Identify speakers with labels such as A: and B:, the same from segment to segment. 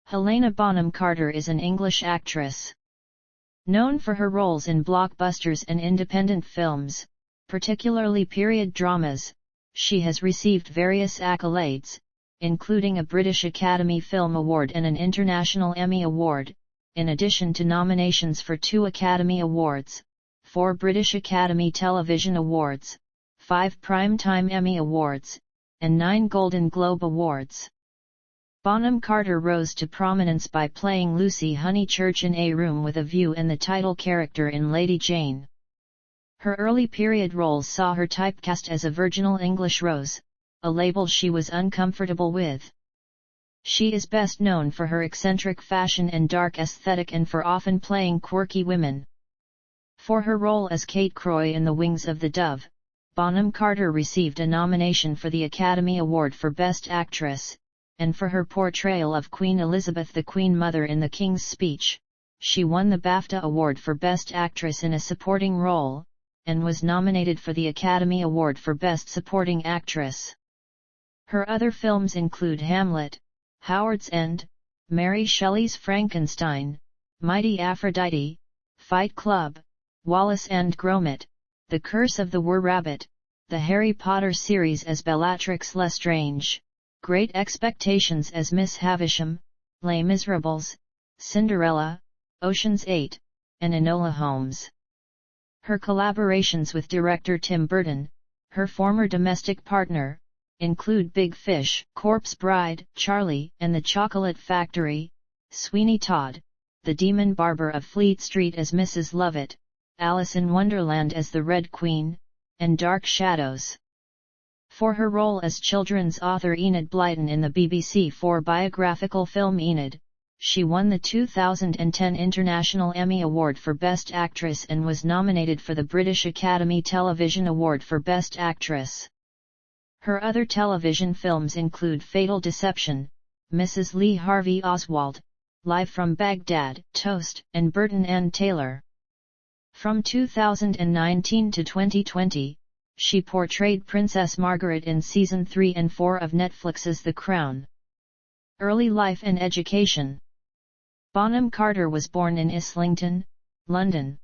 A: Helena Bonham Carter is an English actress. Known for her roles in blockbusters and independent films, particularly period dramas, she has received various accolades, including a British Academy Film Award and an International Emmy Award, in addition to nominations for 2 Academy Awards, 4 British Academy Television Awards, 5 Primetime Emmy Awards, and 9 Golden Globe Awards. Bonham Carter rose to prominence by playing Lucy Honeychurch in A Room with a View and the title character in Lady Jane. Her early period roles saw her typecast as a virginal English rose, a label she was uncomfortable with. She is best known for her eccentric fashion and dark aesthetic and for often playing quirky women. For her role as Kate Croy in The Wings of the Dove, Bonham Carter received a nomination for the Academy Award for Best Actress, and for her portrayal of Queen Elizabeth the Queen Mother in The King's Speech, she won the BAFTA Award for Best Actress in a Supporting Role, and was nominated for the Academy Award for Best Supporting Actress. Her other films include Hamlet, Howard's End, Mary Shelley's Frankenstein, Mighty Aphrodite, Fight Club, Wallace and Gromit, The Curse of the Were-Rabbit, the Harry Potter series as Bellatrix Lestrange, Great Expectations as Miss Havisham, Les Miserables, Cinderella, Ocean's 8, and Enola Holmes. Her collaborations with director Tim Burton, her former domestic partner, include Big Fish, Corpse Bride, Charlie and the Chocolate Factory, Sweeney Todd, The Demon Barber of Fleet Street as Mrs. Lovett, Alice in Wonderland as the Red Queen, and Dark Shadows. For her role as children's author Enid Blyton in the BBC 4 biographical film Enid, she won the 2010 International Emmy Award for Best Actress and was nominated for the British Academy Television Award for Best Actress. Her other television films include Fatal Deception, Mrs. Lee Harvey Oswald, Live from Baghdad, Toast, and Burton and Taylor. From 2019 to 2020, she portrayed Princess Margaret in Season 3 and 4 of Netflix's The Crown. Early life and education. Bonham Carter was born in Islington, London.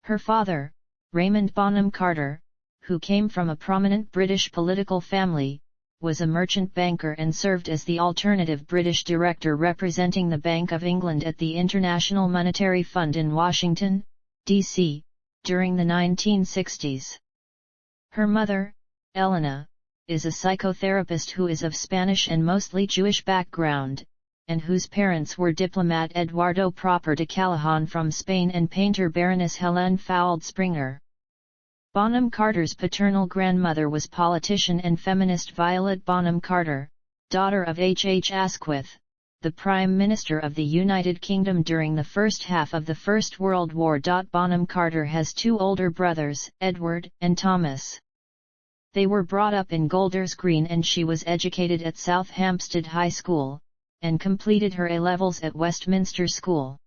A: Her father, Raymond Bonham Carter, who came from a prominent British political family, was a merchant banker and served as the alternative British director representing the Bank of England at the International Monetary Fund in Washington, D.C., during the 1960s. Her mother, Elena, is a psychotherapist who is of Spanish and mostly Jewish background, and whose parents were diplomat Eduardo Proper de Callahan from Spain and painter Baroness Helene Fould Springer. Bonham Carter's paternal grandmother was politician and feminist Violet Bonham Carter, daughter of H. H. Asquith, the Prime Minister of the United Kingdom during the first half of the First World War. Bonham Carter has 2 older brothers, Edward and Thomas. They were brought up in Golders Green and she was educated at South Hampstead High School, and completed her A-levels at Westminster School.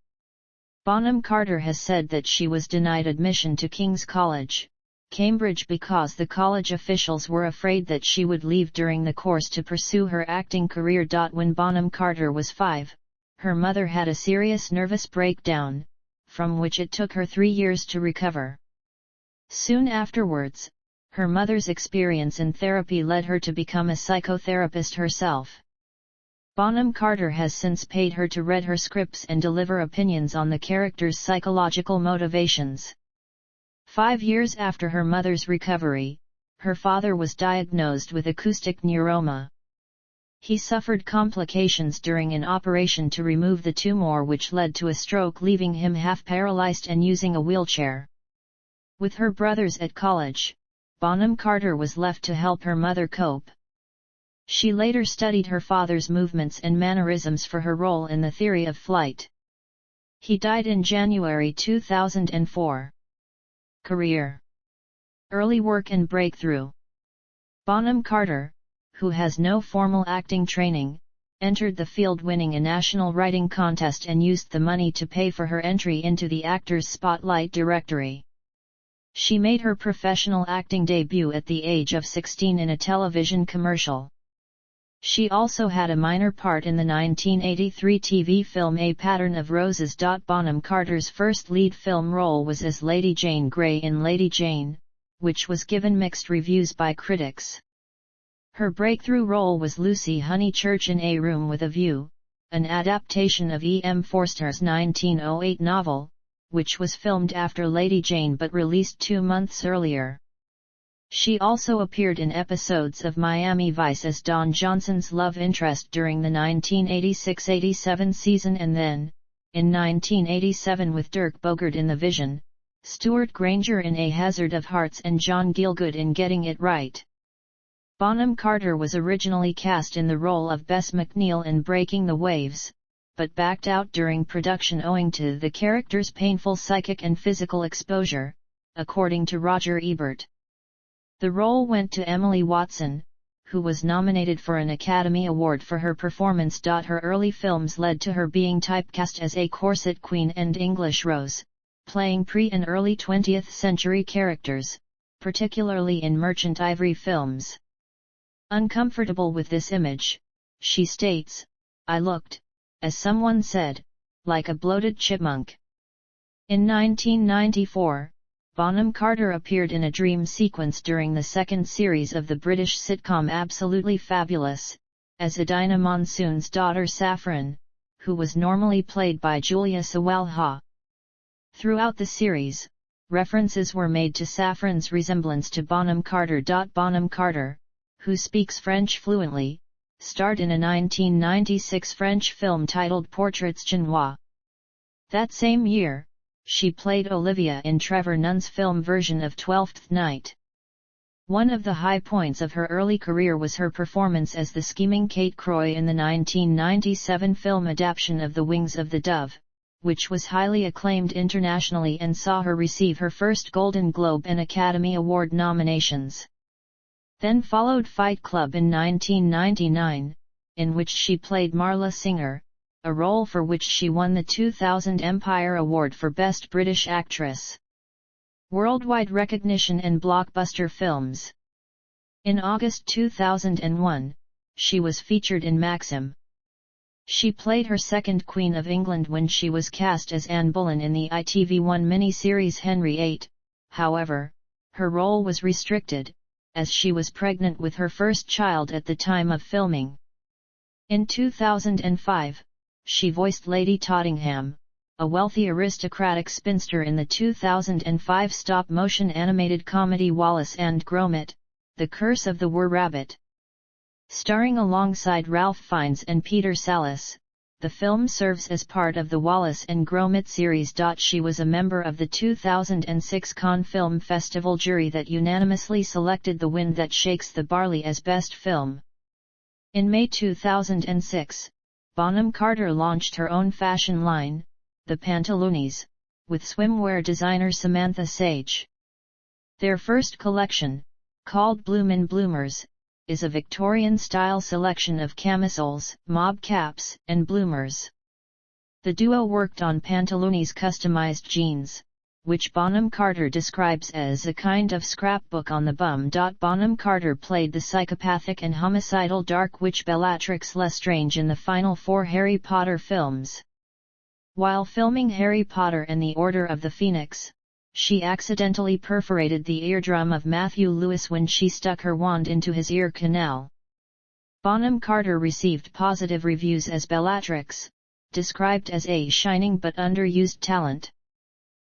A: Bonham Carter has said that she was denied admission to King's College, Cambridge because the college officials were afraid that she would leave during the course to pursue her acting career. When Bonham Carter was 5, her mother had a serious nervous breakdown, from which it took her 3 years to recover. Soon afterwards, her mother's experience in therapy led her to become a psychotherapist herself. Bonham Carter has since paid her to read her scripts and deliver opinions on the characters' psychological motivations. 5 years after her mother's recovery, her father was diagnosed with acoustic neuroma. He suffered complications during an operation to remove the tumor which led to a stroke, leaving him half paralyzed and using a wheelchair. With her brothers at college, Bonham Carter was left to help her mother cope. She later studied her father's movements and mannerisms for her role in The Theory of Flight. He died in January 2004. Career. Early work and breakthrough. Bonham Carter, who has no formal acting training, entered the field winning a national writing contest and used the money to pay for her entry into the Actors Spotlight directory. She made her professional acting debut at the age of 16 in a television commercial. She also had a minor part in the 1983 TV film A Pattern of Roses. Bonham Carter's first lead film role was as Lady Jane Grey in Lady Jane, which was given mixed reviews by critics. Her breakthrough role was Lucy Honeychurch in A Room with a View, an adaptation of E. M. Forster's 1908 novel, which was filmed after Lady Jane but released 2 months earlier. She also appeared in episodes of Miami Vice as Don Johnson's love interest during the 1986-87 season and then, in 1987 with Dirk Bogarde in The Vision, Stuart Granger in A Hazard of Hearts and John Gielgud in Getting It Right. Bonham Carter was originally cast in the role of Bess McNeil in Breaking the Waves, but backed out during production owing to the character's painful psychic and physical exposure, according to Roger Ebert. The role went to Emily Watson, who was nominated for an Academy Award for her performance. Her early films led to her being typecast as a corset queen and English Rose, playing pre- and early 20th century characters, particularly in Merchant Ivory films. Uncomfortable with this image, she states, "I looked, as someone said, like a bloated chipmunk." In 1994, Bonham Carter appeared in a dream sequence during the second series of the British sitcom Absolutely Fabulous, as Edina Monsoon's daughter Saffron, who was normally played by Julia Sawalha. Throughout the series, references were made to Saffron's resemblance to Bonham Carter. Bonham Carter, who speaks French fluently, starred in a 1996 French film titled Portraits Chinois. That same year, she played Olivia in Trevor Nunn's film version of Twelfth Night. One of the high points of her early career was her performance as the scheming Kate Croy in the 1997 film adaptation of The Wings of the Dove, which was highly acclaimed internationally and saw her receive her first Golden Globe and Academy Award nominations. Then followed Fight Club in 1999, in which she played Marla Singer, a role for which she won the 2000 Empire Award for Best British Actress. Worldwide recognition and blockbuster films. In August 2001, she was featured in Maxim. She played her second Queen of England when she was cast as Anne Boleyn in the ITV1 miniseries Henry VIII, however, her role was restricted, as she was pregnant with her first child at the time of filming. In 2005, she voiced Lady Tottenham, a wealthy aristocratic spinster in the 2005 stop-motion animated comedy Wallace and Gromit, The Curse of the Were-Rabbit. Starring alongside Ralph Fiennes and Peter Sallis, the film serves as part of the Wallace and Gromit series. She was a member of the 2006 Cannes Film Festival jury that unanimously selected The Wind That Shakes the Barley as Best Film. In May 2006, Bonham Carter launched her own fashion line, the Pantaloonies, with swimwear designer Samantha Sage. Their first collection, called Bloomin' Bloomers, is a Victorian-style selection of camisoles, mob caps, and bloomers. The duo worked on Pantaloonies' customized jeans, which Bonham Carter describes as a kind of scrapbook on the bum. Bonham Carter played the psychopathic and homicidal dark witch Bellatrix Lestrange in the final 4 Harry Potter films. While filming Harry Potter and the Order of the Phoenix, she accidentally perforated the eardrum of Matthew Lewis when she stuck her wand into his ear canal. Bonham Carter received positive reviews as Bellatrix, described as a shining but underused talent.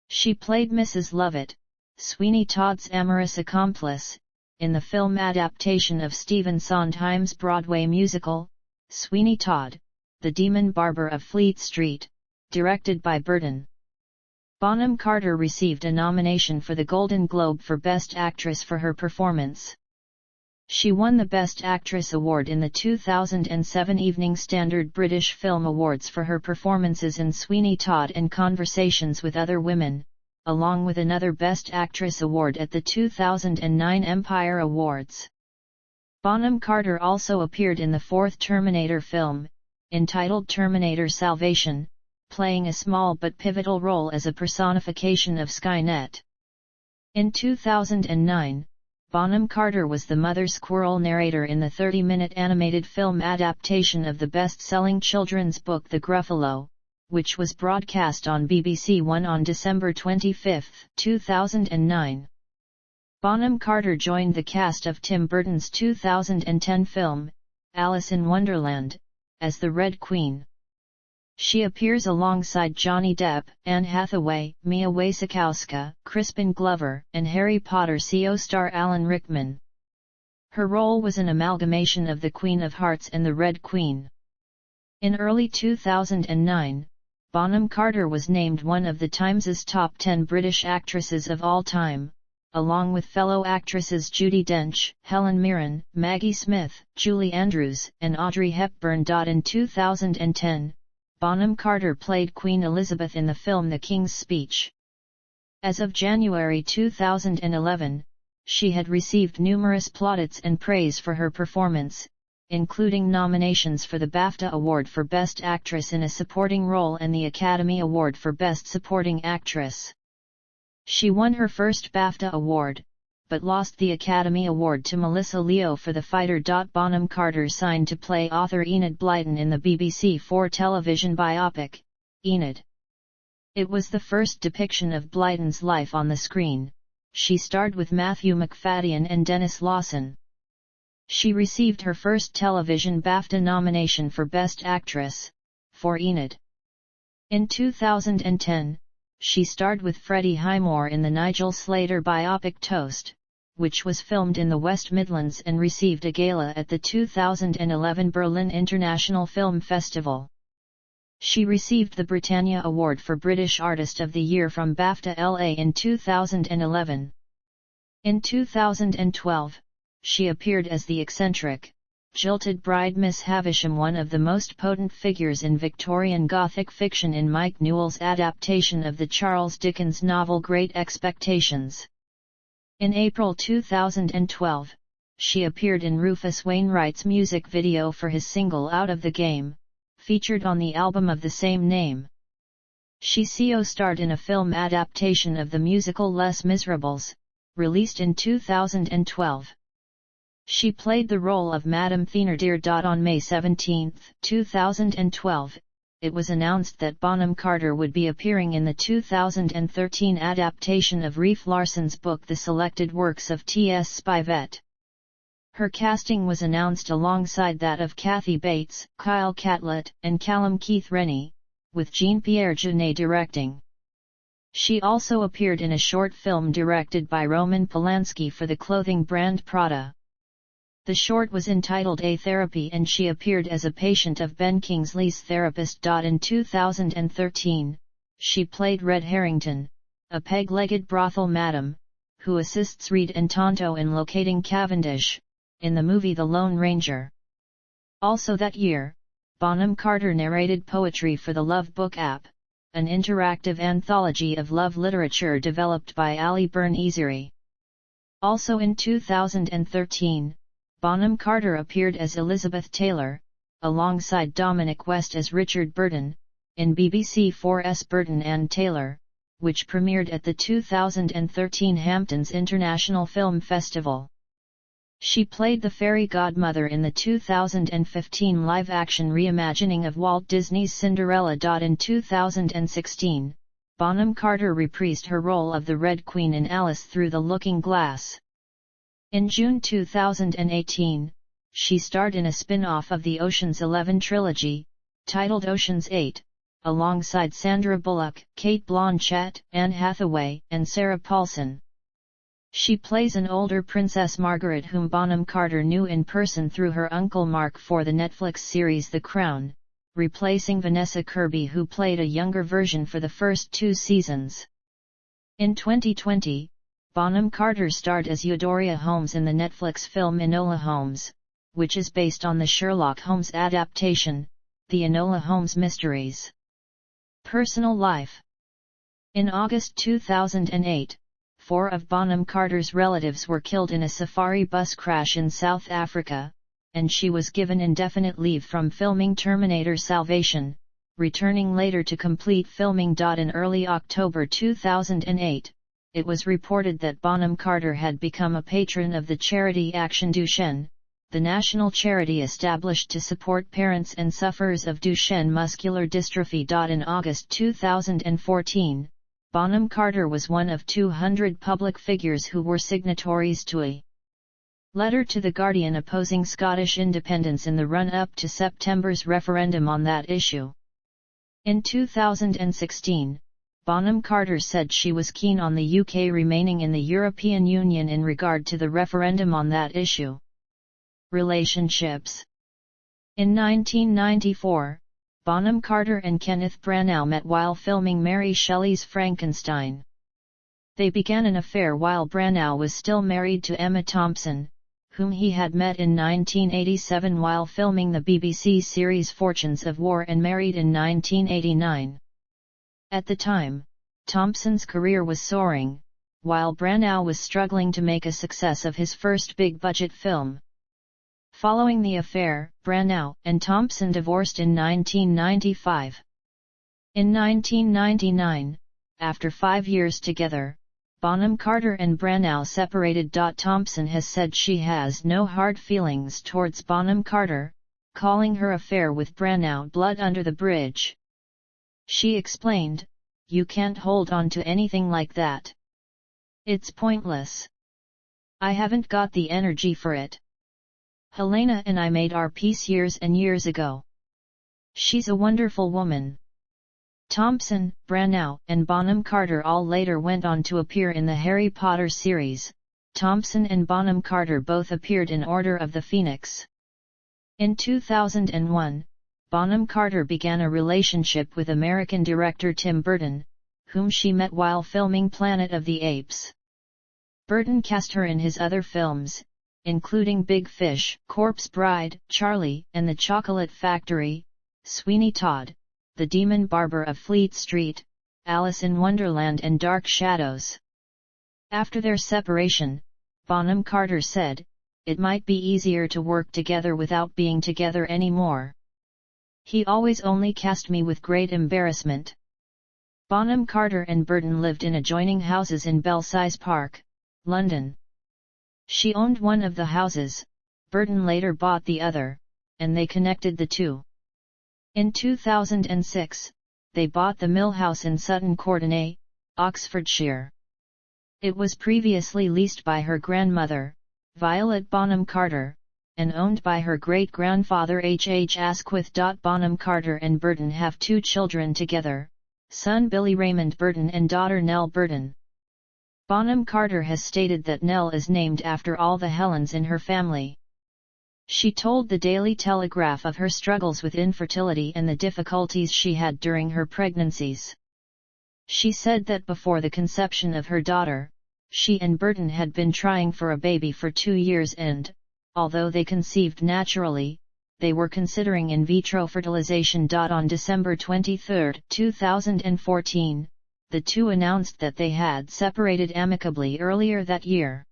A: She played Mrs. Lovett, Sweeney Todd's amorous accomplice, in the film adaptation of Stephen Sondheim's Broadway musical, Sweeney Todd, The Demon Barber of Fleet Street, directed by Burton. Bonham Carter received a nomination for the Golden Globe for Best Actress for her performance. She won the Best Actress award in the 2007 Evening Standard British Film Awards for her performances in Sweeney Todd and Conversations with Other Women, along with another Best Actress award at the 2009 Empire Awards. Bonham Carter also appeared in the fourth Terminator film, entitled Terminator Salvation, playing a small but pivotal role as a personification of Skynet. In 2009, Bonham Carter was the mother squirrel narrator in the 30-minute animated film adaptation of the best-selling children's book The Gruffalo, which was broadcast on BBC One on December 25, 2009. Bonham Carter joined the cast of Tim Burton's 2010 film, Alice in Wonderland, as the Red Queen. She appears alongside Johnny Depp, Anne Hathaway, Mia Wasikowska, Crispin Glover, and Harry Potter co-star Alan Rickman. Her role was an amalgamation of the Queen of Hearts and the Red Queen. In early 2009, Bonham Carter was named one of the Times's top 10 British actresses of all time, along with fellow actresses Judi Dench, Helen Mirren, Maggie Smith, Julie Andrews, and Audrey Hepburn. In 2010, Bonham Carter played Queen Elizabeth in the film The King's Speech. As of January 2011, she had received numerous plaudits and praise for her performance, including nominations for the BAFTA Award for Best Actress in a Supporting Role and the Academy Award for Best Supporting Actress. She won her first BAFTA award, but lost the Academy Award to Melissa Leo for The Fighter. Bonham Carter signed to play author Enid Blyton in the BBC 4 television biopic, Enid. It was the first depiction of Blyton's life on the screen. She starred with Matthew Macfadyen and Dennis Lawson. She received her first television BAFTA nomination for Best Actress, for Enid. In 2010, she starred with Freddie Highmore in the Nigel Slater biopic Toast, which was filmed in the West Midlands and received a gala at the 2011 Berlin International Film Festival. She received the Britannia Award for British Artist of the Year from BAFTA LA in 2011. In 2012, she appeared as the eccentric, jilted bride Miss Havisham, one of the most potent figures in Victorian Gothic fiction in Mike Newell's adaptation of the Charles Dickens novel Great Expectations. In April 2012, she appeared in Rufus Wainwright's music video for his single Out of the Game, featured on the album of the same name. She co-starred in a film adaptation of the musical Les Miserables, released in 2012. She played the role of Madame Thénardier. On May 17, 2012, it was announced that Bonham Carter would be appearing in the 2013 adaptation of Reef Larson's book The Selected Works of T.S. Spivett. Her casting was announced alongside that of Kathy Bates, Kyle Catlett, and Callum Keith Rennie, with Jean-Pierre Jeunet directing. She also appeared in a short film directed by Roman Polanski for the clothing brand Prada. The short was entitled A Therapy, and she appeared as a patient of Ben Kingsley's therapist. In 2013, she played Red Harrington, a peg-legged brothel madam, who assists Reed and Tonto in locating Cavendish, in the movie The Lone Ranger. Also that year, Bonham Carter narrated poetry for the Love Book app, an interactive anthology of love literature developed by Ali Byrne-Ezeri. Also in 2013, Bonham Carter appeared as Elizabeth Taylor, alongside Dominic West as Richard Burton, in BBC 4's Burton and Taylor, which premiered at the 2013 Hamptons International Film Festival. She played the fairy godmother in the 2015 live-action reimagining of Walt Disney's Cinderella. In 2016, Bonham Carter reprised her role of the Red Queen in Alice Through the Looking Glass. In June 2018, she starred in a spin-off of the Ocean's 11 trilogy, titled Ocean's 8, alongside Sandra Bullock, Cate Blanchett, Anne Hathaway, and Sarah Paulson. She plays an older Princess Margaret whom Bonham Carter knew in person through her uncle Mark for the Netflix series The Crown, replacing Vanessa Kirby, who played a younger version for the first 2 seasons. In 2020, Bonham Carter starred as Eudora Holmes in the Netflix film Enola Holmes, which is based on the Sherlock Holmes adaptation, The Enola Holmes Mysteries. Personal life. In August 2008, 4 of Bonham Carter's relatives were killed in a safari bus crash in South Africa, and she was given indefinite leave from filming Terminator Salvation, returning later to complete filming. In early October 2008, it was reported that Bonham Carter had become a patron of the charity Action Duchenne, the national charity established to support parents and sufferers of Duchenne muscular dystrophy. In August 2014, Bonham Carter was one of 200 public figures who were signatories to a letter to The Guardian opposing Scottish independence in the run-up to September's referendum on that issue. In 2016, Bonham Carter said she was keen on the UK remaining in the European Union in regard to the referendum on that issue. Relationships. In 1994, Bonham Carter and Kenneth Branagh met while filming Mary Shelley's Frankenstein. They began an affair while Branagh was still married to Emma Thompson, whom he had met in 1987 while filming the BBC series Fortunes of War, and married in 1989. At the time, Thompson's career was soaring, while Branagh was struggling to make a success of his first big-budget film. Following the affair, Branagh and Thompson divorced in 1995. In 1999, after 5 years together, Bonham Carter and Branagh separated. Thompson has said she has no hard feelings towards Bonham Carter, calling her affair with Branagh blood under the bridge. She explained, "You can't hold on to anything like that. It's pointless. I haven't got the energy for it. Helena and I made our peace years and years ago. She's a wonderful woman." Thompson, Branagh, and Bonham Carter all later went on to appear in the Harry Potter series. Thompson and Bonham Carter both appeared in Order of the Phoenix. In 2001, Bonham Carter began a relationship with American director Tim Burton, whom she met while filming Planet of the Apes. Burton cast her in his other films, including Big Fish, Corpse Bride, Charlie and the Chocolate Factory, Sweeney Todd, The Demon Barber of Fleet Street, Alice in Wonderland and Dark Shadows. After their separation, Bonham Carter said, "It might be easier to work together without being together anymore. He always only cast me with great embarrassment." Bonham Carter and Burton lived in adjoining houses in Belsize Park, London. She owned one of the houses, Burton later bought the other, and they connected the two. In 2006, they bought the Mill House in Sutton Courtenay, Oxfordshire. It was previously leased by her grandmother, Violet Bonham Carter, and owned by her great-grandfather H. H. Asquith. Bonham Carter and Burton have 2 children together, son Billy Raymond Burton and daughter Nell Burton. Bonham Carter has stated that Nell is named after all the Helens in her family. She told the Daily Telegraph of her struggles with infertility and the difficulties she had during her pregnancies. She said that before the conception of her daughter, she and Burton had been trying for a baby for 2 years and, although they conceived naturally, they were considering in vitro fertilization. On December 23, 2014, the two announced that they had separated amicably earlier that year.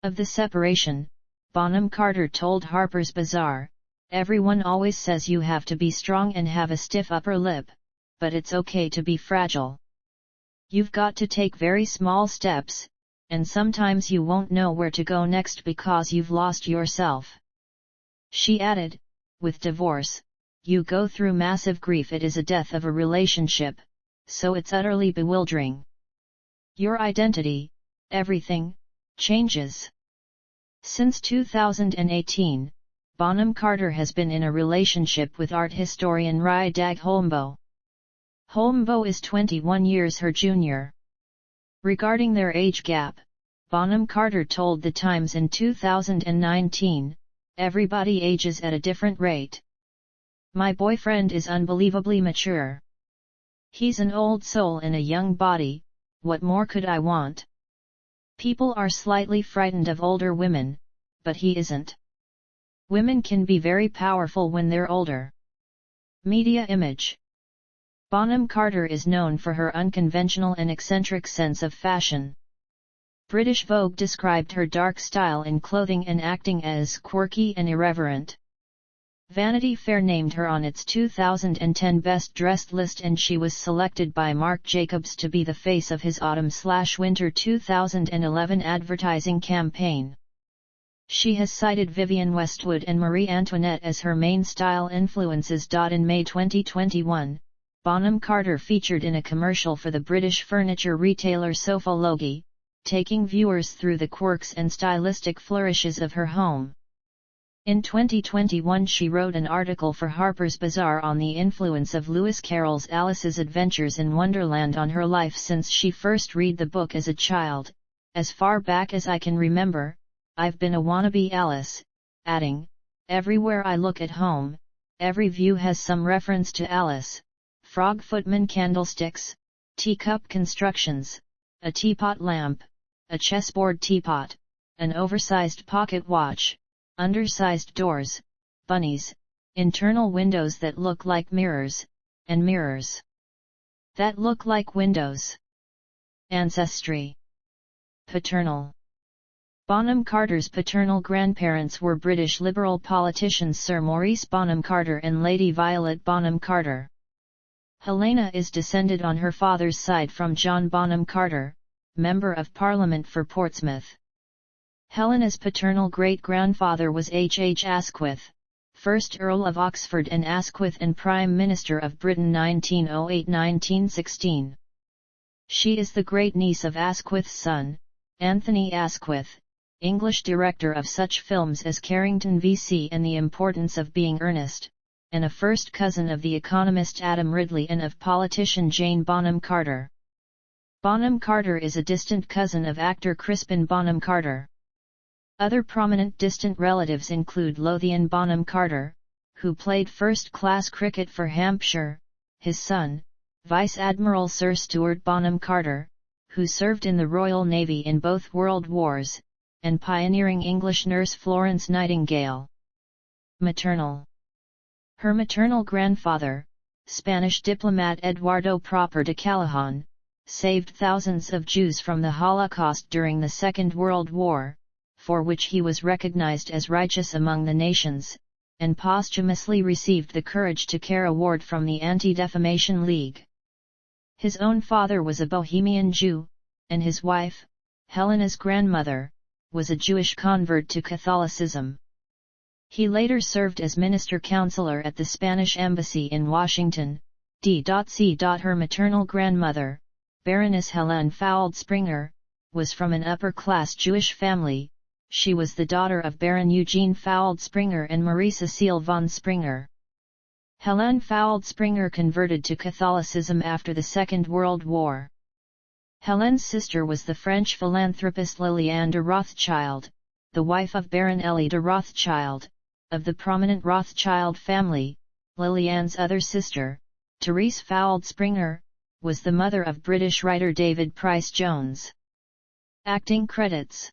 A: Of the separation, Bonham Carter told Harper's Bazaar, "Everyone always says you have to be strong and have a stiff upper lip, but it's okay to be fragile. You've got to take very small steps, and sometimes you won't know where to go next because you've lost yourself." She added, "With divorce, you go through massive grief. It is a death of a relationship, so it's utterly bewildering. Your identity, everything, changes." Since 2018, Bonham Carter has been in a relationship with art historian Rai Dag Holmboe. Holmboe is 21 years her junior. Regarding their age gap, Bonham Carter told The Times in 2019, "Everybody ages at a different rate. My boyfriend is unbelievably mature. He's an old soul in a young body, what more could I want? People are slightly frightened of older women, but he isn't. Women can be very powerful when they're older." Media image. Bonham Carter is known for her unconventional and eccentric sense of fashion. British Vogue described her dark style in clothing and acting as quirky and irreverent. Vanity Fair named her on its 2010 Best Dressed list, and she was selected by Marc Jacobs to be the face of his autumn/winter 2011 advertising campaign. She has cited Vivienne Westwood and Marie Antoinette as her main style influences. In May 2021, Bonham Carter featured in a commercial for the British furniture retailer Sofology, taking viewers through the quirks and stylistic flourishes of her home. In 2021 she wrote an article for Harper's Bazaar on the influence of Lewis Carroll's Alice's Adventures in Wonderland on her life since she first read the book as a child. As far back as I can remember, I've been a wannabe Alice, adding, everywhere I look at home, every view has some reference to Alice. Frog footman candlesticks, teacup constructions, a teapot lamp, a chessboard teapot, an oversized pocket watch, undersized doors, bunnies, internal windows that look like mirrors, and mirrors that look like windows. Ancestry. Paternal. Bonham Carter's paternal grandparents were British Liberal politicians Sir Maurice Bonham Carter and Lady Violet Bonham Carter. Helena is descended on her father's side from John Bonham Carter, Member of Parliament for Portsmouth. Helena's paternal great-grandfather was H. H. Asquith, 1st Earl of Oxford and Asquith and Prime Minister of Britain 1908–1916. She is the great-niece of Asquith's son, Anthony Asquith, English director of such films as Carrington v.C. and The Importance of Being Earnest, and a first cousin of the economist Adam Ridley and of politician Jane Bonham Carter. Bonham Carter is a distant cousin of actor Crispin Bonham Carter. Other prominent distant relatives include Lothian Bonham Carter, who played first-class cricket for Hampshire, his son, Vice Admiral Sir Stuart Bonham Carter, who served in the Royal Navy in both World Wars, and pioneering English nurse Florence Nightingale. Maternal. Her maternal grandfather, Spanish diplomat Eduardo Proper de Callahan, saved thousands of Jews from the Holocaust during the Second World War, for which he was recognized as righteous among the nations, and posthumously received the Courage to Care Award from the Anti-Defamation League. His own father was a Bohemian Jew, and his wife, Helena's grandmother, was a Jewish convert to Catholicism. He later served as minister counselor at the Spanish Embassy in Washington, D.C. Her maternal grandmother, Baroness Helene Fould Springer, was from an upper-class Jewish family. She was the daughter of Baron Eugene Fould Springer and Marie Cecile von Springer. Helene Fould Springer converted to Catholicism after the Second World War. Helene's sister was the French philanthropist Liliane de Rothschild, the wife of Baron Elie de Rothschild. Of the prominent Rothschild family, Liliane's other sister, Therese Fould Springer, was the mother of British writer David Pryce Jones. Acting credits.